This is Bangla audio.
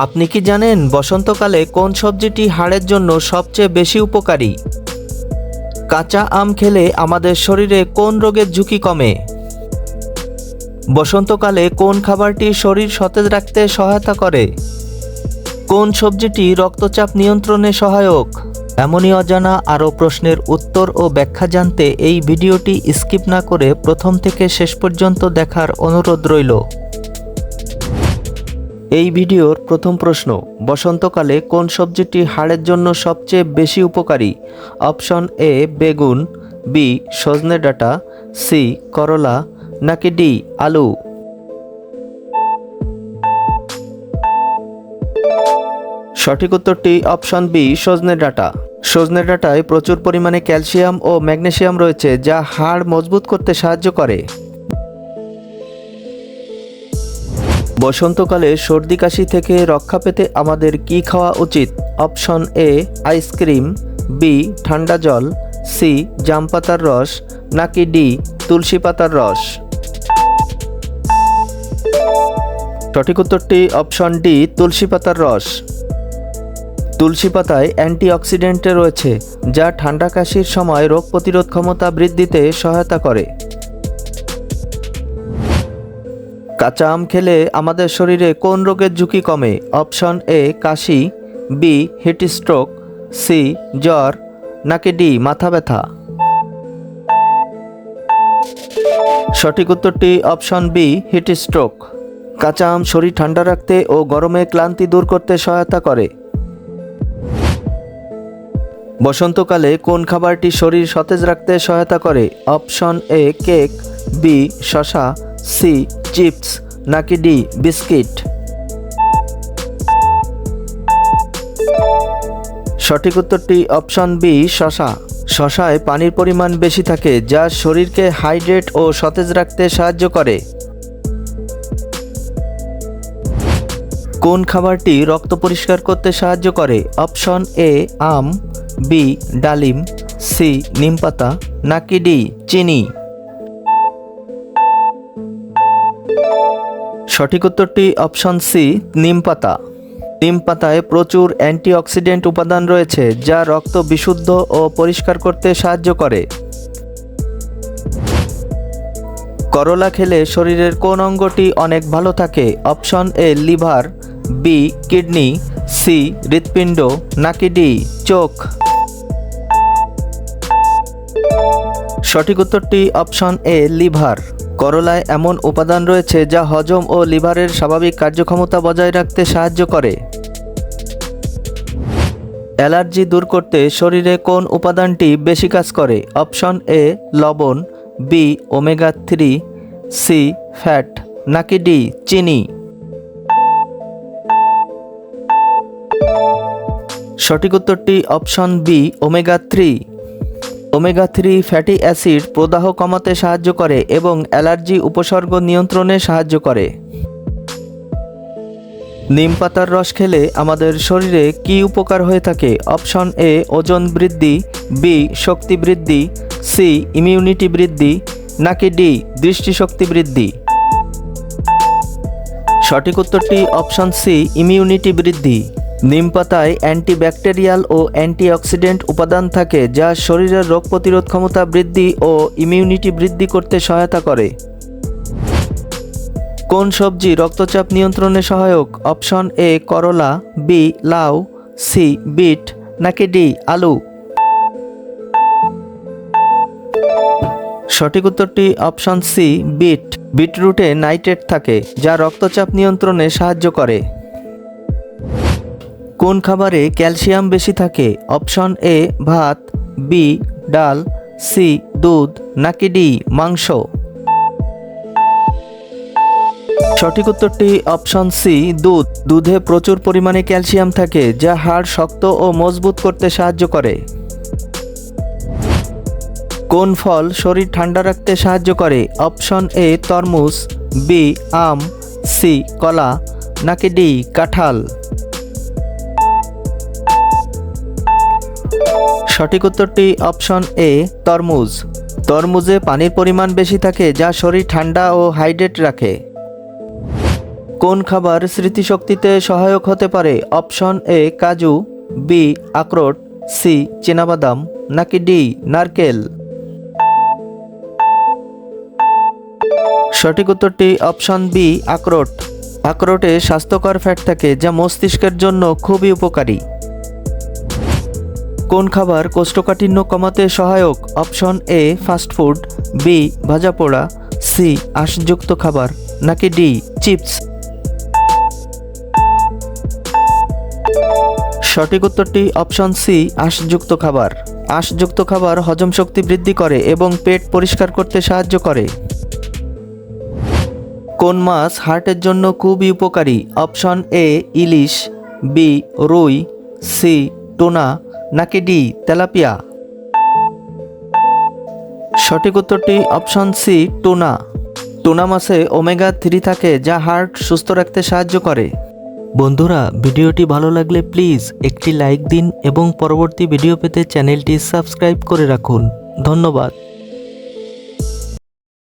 আপনি কি জানেন বসন্তকালে কোন সবজিটি হাড়ের জন্য সবচেয়ে বেশি উপকারী? কাঁচা আম খেলে আমাদের শরীরে কোন রোগের ঝুঁকি কমে? বসন্তকালে কোন খাবারটি শরীর সতেজ রাখতে সহায়তা করে? কোন সবজিটি রক্তচাপ নিয়ন্ত্রণে সহায়ক? এমনই অজানা আরও প্রশ্নের উত্তর ও ব্যাখ্যা জানতে এই ভিডিওটি স্কিপ না করে প্রথম থেকে শেষ পর্যন্ত দেখার অনুরোধ রইল। এই ভিডিওর প্রথম প্রশ্ন, বসন্তকালে কোন সবজিটি হাড়ের জন্য সবচেয়ে বেশি উপকারী? অপশন এ বেগুন, বি সজনে ডাঁটা, সি করলা, নাকি ডি আলু? সঠিক উত্তরটি অপশন বি সজনে ডাঁটা। সজনে ডাঁটায় প্রচুর পরিমাণে ক্যালসিয়াম ও ম্যাগনেসিয়াম রয়েছে, যা হাড় মজবুত করতে সাহায্য করে। বসন্তকালে সর্দি কাশি থেকে রক্ষা পেতে আমাদের কি খাওয়া উচিত? অপশন এ আইসক্রিম, বি ঠান্ডা জল, সি জাম পাতার রস, নাকি ডি তুলসী পাতার রস? সঠিক উত্তরটি অপশন ডি তুলসী পাতার রস। তুলসী পাতায় অ্যান্টিঅক্সিডেন্ট রয়েছে, যা ঠান্ডা কাশির সময় রোগ প্রতিরোধ ক্ষমতা বৃদ্ধিতে সহায়তা করে। কাঁচা আম খেলে আমাদের শরীরে কোন রোগের ঝুঁকি কমে? অপশন এ কাশি, বি হিট স্ট্রোক, সি জ্বর, নাকি ডি মাথা ব্যথা? সঠিক উত্তরটি অপশন বি হিট স্ট্রোক। কাঁচা আম শরীর ঠান্ডা রাখতে ও গরমে ক্লান্তি দূর করতে সহায়তা করে। বসন্তকালে কোন খাবারটি শরীর সতেজ রাখতে সহায়তা করে? অপশন এ কেক, বি শসা, সি চিপস, নাকি ডি বিস্কিট? সঠিক উত্তরটি অপশন বি শসা। শসায় পানির পরিমাণ বেশি থাকে, যা শরীরকে হাইড্রেট ও সতেজ রাখতে সাহায্য করে। কোন খাবারটি রক্ত পরিষ্কার করতে সাহায্য করে? অপশন এ আম, বি ডালিম, সি নিমপাতা, নাকি ডি চিনি? সঠিক উত্তরটি অপশন সি নিমপাতা। নিম পাতায় প্রচুর অ্যান্টিঅক্সিডেন্ট উপাদান রয়েছে, যা রক্ত বিশুদ্ধ ও পরিষ্কার করতে সাহায্য করে। করলা খেলে শরীরের কোন অঙ্গটি অনেক ভালো থাকে? Option A liver, B kidney, C হৃৎপিণ্ড, নাকি ডি চোখ? সঠিক উত্তরটি অপশন এ লিভার। করলায় এমন উপাদান রয়েছে যা হজম ও লিভারের স্বাভাবিক কার্যক্ষমতা বজায় রাখতে সাহায্য করে। অ্যালার্জি দূর করতে শরীরে কোন উপাদানটি বেশি কাজ করে? অপশন এ লবণ, বি ওমেগা 3, সি ফ্যাট, নাকি ডি চিনি? সঠিক উত্তরটি option B omega 3। Omega 3 fatty acid প্রদাহ কমাতে সাহায্য করে এবং অ্যালার্জি উপসর্গ নিয়ন্ত্রণে সাহায্য করে। নিম পাতার রস খেলে আমাদের শরীরে কি উপকার হয়ে থাকে? অপশন এ ওজন বৃদ্ধি, বি শক্তি বৃদ্ধি, সি ইমিউনিটি বৃদ্ধি, নাকি ডি দৃষ্টিশক্তি বৃদ্ধি? সঠিক উত্তরটি অপশন সি ইমিউনিটি বৃদ্ধি। নিম পাতায় অ্যান্টিব্যাকটেরিয়াল ও অ্যান্টিঅক্সিডেন্ট উপাদান থাকে, যা শরীরের রোগ প্রতিরোধ ক্ষমতা বৃদ্ধি ও ইমিউনিটি বৃদ্ধি করতে সহায়তা করে। কোন সবজি রক্তচাপ নিয়ন্ত্রণে সহায়ক? অপশন এ করলা, বি লাউ, সি বিট, নাকি ডি আলু? সঠিক উত্তরটি অপশন সি বিট। বিটরুটে নাইট্রেট থাকে, যা রক্তচাপ নিয়ন্ত্রণে সাহায্য করে। কোন খাবারে ক্যালসিয়াম বেশি থাকে? অপশন এ ভাত, বি ডাল, সি দুধ, নাকি ডি মাংস? সঠিক উত্তরটি অপশন সি দুধ। দুধে প্রচুর পরিমাণে ক্যালসিয়াম থাকে, যা হাড় শক্ত ও মজবুত করতে সাহায্য করে। কোন ফল শরীর ঠান্ডা রাখতে সাহায্য করে? অপশন এ তরমুজ, বি আম, সি কলা, নাকি ডি কাঁঠাল? সঠিক উত্তরটি অপশন এ তরমুজ। তরমুজে পানির পরিমাণ বেশি থাকে, যা শরীর ঠান্ডা ও হাইড্রেট রাখে। কোন খাবার স্মৃতিশক্তিতে সহায়ক হতে পারে? অপশন এ কাজু, বি আখরোট, সি চীনাবাদাম, নাকি ডি নারকেল? সঠিক উত্তরটি অপশন বি আখরোট। আখরোটে স্বাস্থ্যকর ফ্যাট থাকে যা মস্তিষ্কের জন্য খুবই উপকারী। কোন খাবার কোষ্ঠকাঠিন্য কমাতে সহায়ক? অপশন এ ফাস্টফুড, বি ভাজা পোড়া, সি আঁশযুক্ত খাবার, নাকি ডি চিপস? সঠিক উত্তরটি অপশন সি আঁশযুক্ত খাবার। আঁশযুক্ত খাবার হজম শক্তি বৃদ্ধি করে এবং পেট পরিষ্কার করতে সাহায্য করে। কোন মাছ হার্টের জন্য খুবই উপকারী? অপশন এ ইলিশ, বি রুই, সি টুনা, নাকি ডি তেলাপিয়া? সঠিক উত্তরটি অপশন সি টুনা। টুনা মাছে ওমেগা 3 থাকে যা হার্ট সুস্থ রাখতে সাহায্য করে। বন্ধুরা, ভিডিওটি ভালো লাগলে প্লিজ একটি লাইক দিন এবং পরবর্তী ভিডিও পেতে চ্যানেলটি সাবস্ক্রাইব করে রাখুন। ধন্যবাদ।